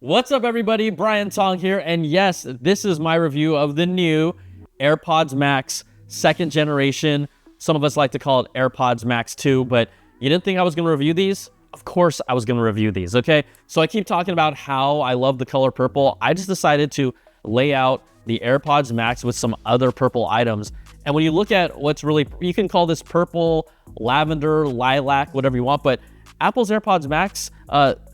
What's up, everybody? Brian Tong here, and yes, this is my review of the new AirPods Max second generation. Some of us like to call it AirPods Max 2, but you didn't think I was going to review these? Of course I was going to review these, okay? So I keep talking about how I love the color purple. I just decided to lay out the AirPods Max with some other purple items. And when you look at what's really, you can call this purple, lavender, lilac, whatever you want, but Apple's AirPods Max,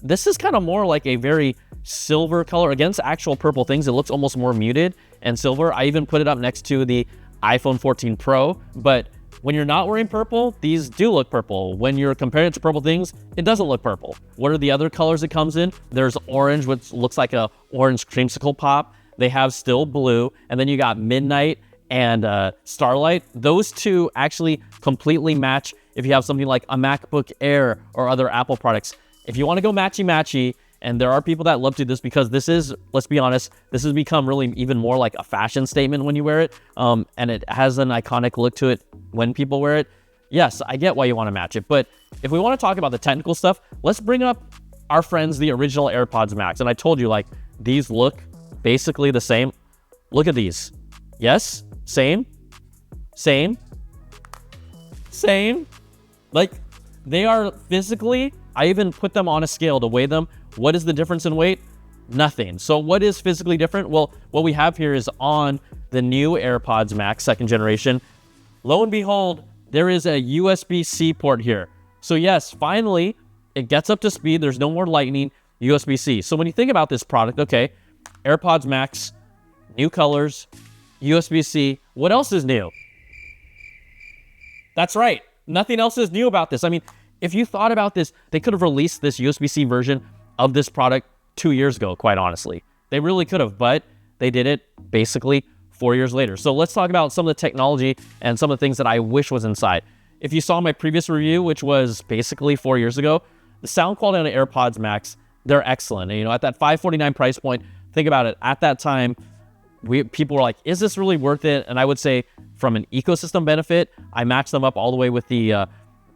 this is kind of more like a very silver color against actual purple things. It looks almost more muted and silver. I even put it up next to the iPhone 14 Pro, but when you're not wearing purple, these do look purple. When you're comparing it to purple things, it doesn't look purple. What are the other colors it comes in? There's orange, which looks like a orange creamsicle pop. They have still blue, and then you got midnight and starlight. Those two actually completely match if you have something like a MacBook Air or other Apple products. If you want to go matchy-matchy, and there are people that love to do this because this is, let's be honest, this has become really even more like a fashion statement when you wear it, and it has an iconic look to it when people wear it. Yes, I get why you want to match it, but if we want to talk about the technical stuff, let's bring up our friends, the original AirPods Max. And I told you, like, these look basically the same. Look at these. Yes, same. Like, they are physically, I even put them on a scale to weigh them. What is the difference in weight? Nothing. So what is physically different? Well, what we have here is on the new AirPods Max second generation. Lo and behold, there is a USB-C port here. So yes, finally, it gets up to speed. There's no more Lightning, USB-C. So when you think about this product, okay, AirPods Max, new colors, USB-C. What else is new? That's right. Nothing else is new about this. I mean, if you thought about this, they could have released this USB-C version of this product 2 years ago, quite honestly. They really could have, but they did it basically 4 years later. So let's talk about some of the technology and some of the things that I wish was inside. If you saw my previous review, which was basically 4 years ago, the sound quality on the AirPods Max, they're excellent. And, you know, at that $549 price point, think about it. At that time, people were like, is this really worth it? And I would say from an ecosystem benefit, I matched them up all the way with the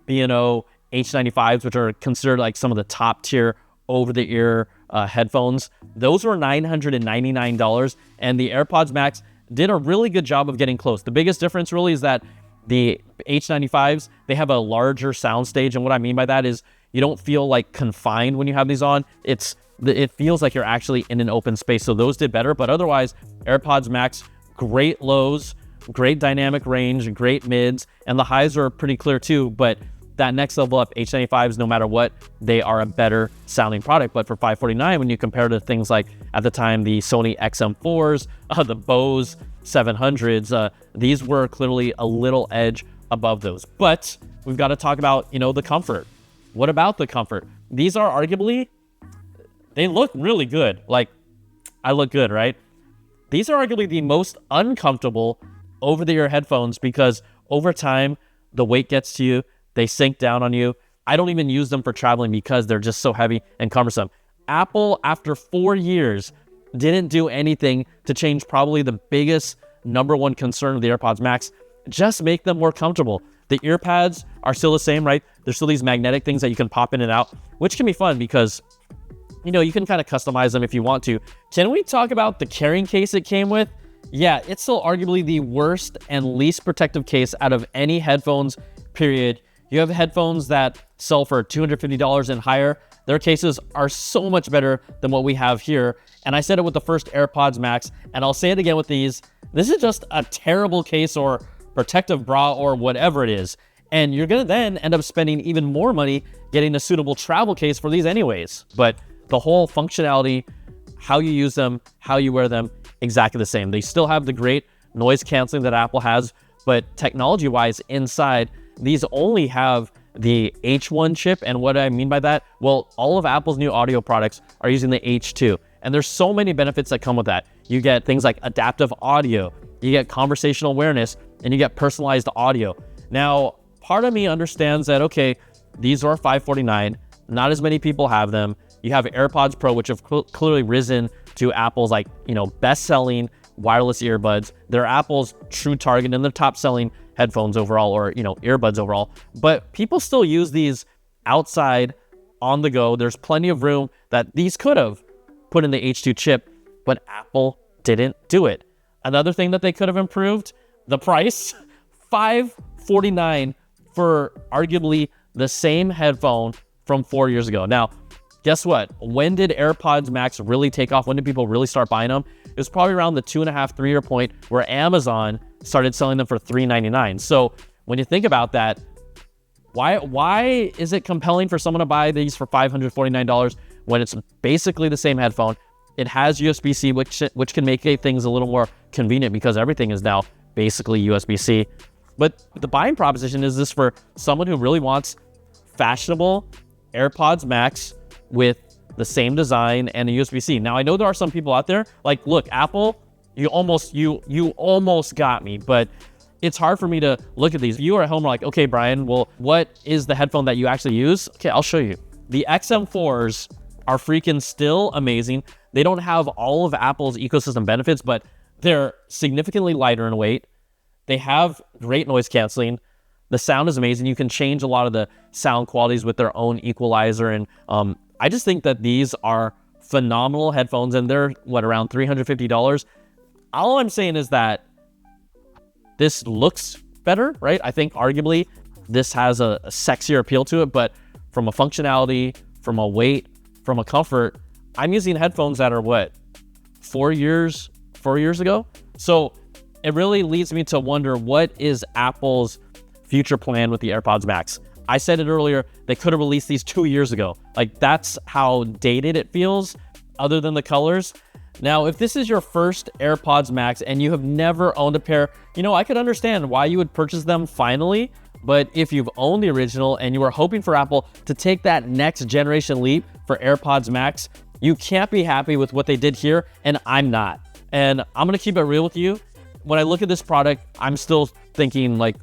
B&O H95s, which are considered like some of the top tier over-the-ear headphones. Those were $999, and the AirPods Max did a really good job of getting close. The biggest difference really is that the H95s, they have a larger soundstage, and what I mean by that is you don't feel like confined when you have these on. It feels like you're actually in an open space, so those did better. But otherwise, AirPods Max, great lows, great dynamic range, great mids, and the highs are pretty clear too, but that next level up, H95s, no matter what, they are a better sounding product. But for $549, when you compare to things like, at the time, the Sony XM4s, the Bose 700s, these were clearly a little edge above those. But we've got to talk about, you know, the comfort. What about the comfort? These are arguably, they look really good. Like, I look good, right? These are arguably the most uncomfortable over-the-ear headphones because over time, the weight gets to you. They sink down on you. I don't even use them for traveling because they're just so heavy and cumbersome. Apple, after 4 years, didn't do anything to change probably the biggest number one concern of the AirPods Max. Just make them more comfortable. The ear pads are still the same, right? There's still these magnetic things that you can pop in and out, which can be fun because, you know, you can kind of customize them if you want to. Can we talk about the carrying case it came with? Yeah, it's still arguably the worst and least protective case out of any headphones, period. You have headphones that sell for $250 and higher. Their cases are so much better than what we have here. And I said it with the first AirPods Max, and I'll say it again with these. This is just a terrible case or protective bra or whatever it is. And you're going to then end up spending even more money getting a suitable travel case for these anyways. But the whole functionality, how you use them, how you wear them, exactly the same. They still have the great noise canceling that Apple has, but technology-wise inside, these only have the H1 chip. And what I mean by that, well, all of Apple's new audio products are using the H2. And there's so many benefits that come with that. You get things like adaptive audio, you get conversational awareness, and you get personalized audio. Now, part of me understands that, okay, these are $549. Not as many people have them. You have AirPods Pro, which have clearly risen to Apple's, like, you know, best-selling wireless earbuds. They're Apple's true target and the top-selling headphones overall, or, you know, earbuds overall. But people still use these outside on the go. There's plenty of room that these could have put in the H2 chip, but Apple didn't do it. Another thing that they could have improved, the price, $549 for arguably the same headphone from 4 years ago. Now, guess what? When did AirPods Max really take off? When did people really start buying them? It was probably around the 2.5, 3 year point where Amazon started selling them for $399. So when you think about that, why is it compelling for someone to buy these for $549 when it's basically the same headphone? It has USB-C, which can make things a little more convenient because everything is now basically USB-C. But the buying proposition is this for someone who really wants fashionable AirPods Max with the same design and a USB-C. Now, I know there are some people out there like, look, Apple, you almost got me, but it's hard for me to look at these. You are at home like, okay, Brian, well, what is the headphone that you actually use? Okay, I'll show you. The XM4s are freaking still amazing. They don't have all of Apple's ecosystem benefits, but they're significantly lighter in weight. They have great noise canceling. The sound is amazing. You can change a lot of the sound qualities with their own equalizer. And I just think that these are phenomenal headphones, and they're, around $350. All I'm saying is that this looks better, right? I think arguably this has a sexier appeal to it, but from a functionality, from a weight, from a comfort, I'm using headphones that are 4 years ago. So it really leads me to wonder, what is Apple's future plan with the AirPods Max? I said it earlier, they could have released these 2 years ago. Like, that's how dated it feels, other than the colors. Now, if this is your first AirPods Max and you have never owned a pair, I could understand why you would purchase them finally. But if you've owned the original and you are hoping for Apple to take that next generation leap for AirPods Max, you can't be happy with what they did here, and I'm not. And I'm gonna keep it real with you. When I look at this product, I'm still thinking, like,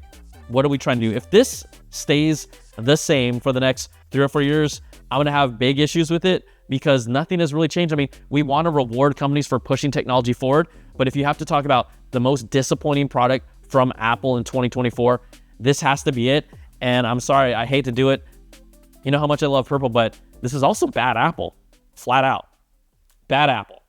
what are we trying to do? If this stays the same for the next 3 or 4 years, I'm gonna have big issues with it because nothing has really changed. I mean, we want to reward companies for pushing technology forward, but if you have to talk about the most disappointing product from Apple in 2024, this has to be it. And I'm sorry, I hate to do it. You know how much I love purple, but this is also bad Apple. Flat out. Bad Apple.